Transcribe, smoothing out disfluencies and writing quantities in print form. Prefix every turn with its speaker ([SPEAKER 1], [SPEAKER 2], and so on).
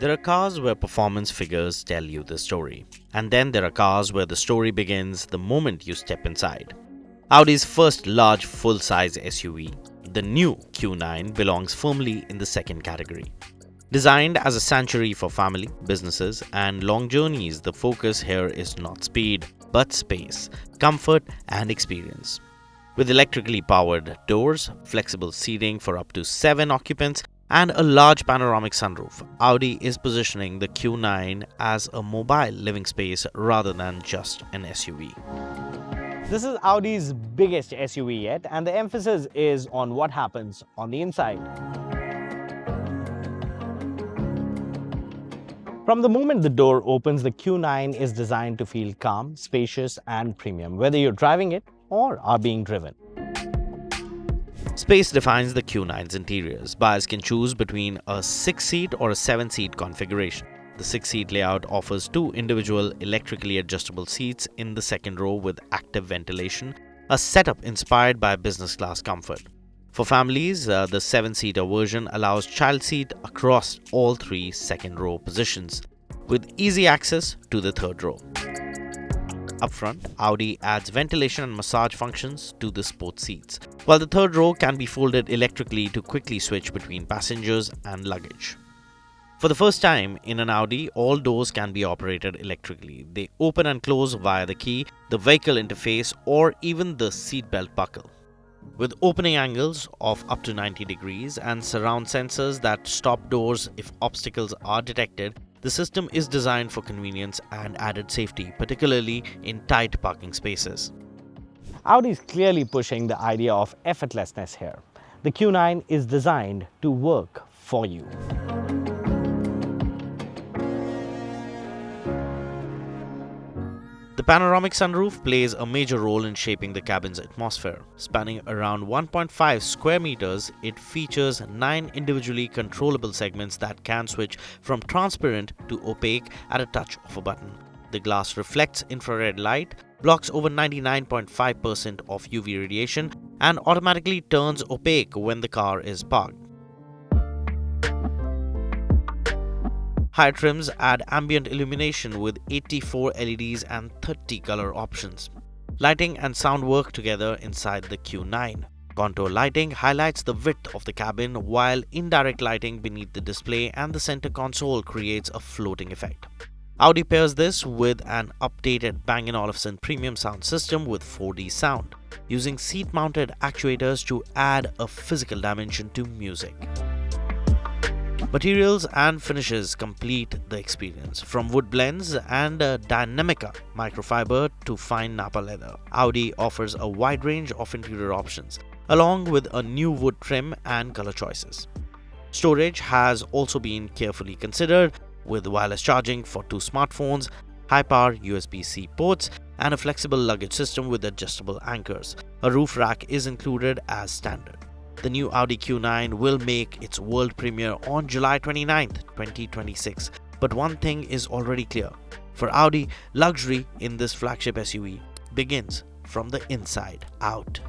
[SPEAKER 1] There are cars where performance figures tell you the story. And then there are cars where the story begins the moment you step inside. Audi's first large full-size SUV, the new Q9, belongs firmly in the second category. Designed as a sanctuary for family, businesses, and long journeys, the focus here is not speed, but space, comfort, and experience. With electrically powered doors, flexible seating for up to 7 occupants, and a large panoramic sunroof, Audi is positioning the Q9 as a mobile living space rather than just an SUV.
[SPEAKER 2] This is Audi's biggest SUV yet, and the emphasis is on what happens on the inside. From the moment the door opens, the Q9 is designed to feel calm, spacious, and premium, whether you're driving it or are being driven.
[SPEAKER 1] Space defines the Q9's interiors. Buyers can choose between a 6-seat or a 7-seat configuration. The 6-seat layout offers 2 individual electrically adjustable seats in the second row with active ventilation, a setup inspired by business class comfort. For families, the 7-seater version allows child seat across all 3 second-row positions, with easy access to the third row. Up front, Audi adds ventilation and massage functions to the sports seats, while the third row can be folded electrically to quickly switch between passengers and luggage. For the first time in an Audi, all doors can be operated electrically. They open and close via the key, the vehicle interface, or even the seatbelt buckle. With opening angles of up to 90 degrees and surround sensors that stop doors if obstacles are detected, the system is designed for convenience and added safety, particularly in tight parking spaces.
[SPEAKER 2] Audi is clearly pushing the idea of effortlessness here. The Q9 is designed to work for you.
[SPEAKER 1] The panoramic sunroof plays a major role in shaping the cabin's atmosphere. Spanning around 1.5 square meters, it features 9 individually controllable segments that can switch from transparent to opaque at a touch of a button. The glass reflects infrared light, blocks over 99.5% of UV radiation, and automatically turns opaque when the car is parked. Higher trims add ambient illumination with 84 LEDs and 30 color options. Lighting and sound work together inside the Q9. Contour lighting highlights the width of the cabin, while indirect lighting beneath the display and the center console creates a floating effect. Audi pairs this with an updated Bang Olufsen premium sound system with 4D sound, using seat-mounted actuators to add a physical dimension to music. Materials and finishes complete the experience, from wood blends and Dynamica microfiber to fine Napa leather. Audi offers a wide range of interior options, along with a new wood trim and color choices. Storage has also been carefully considered, with wireless charging for 2 smartphones, high-power USB-C ports, and a flexible luggage system with adjustable anchors. A roof rack is included as standard. The new Audi Q9 will make its world premiere on July 29, 2026. But one thing is already clear. For Audi, luxury in this flagship SUV begins from the inside out.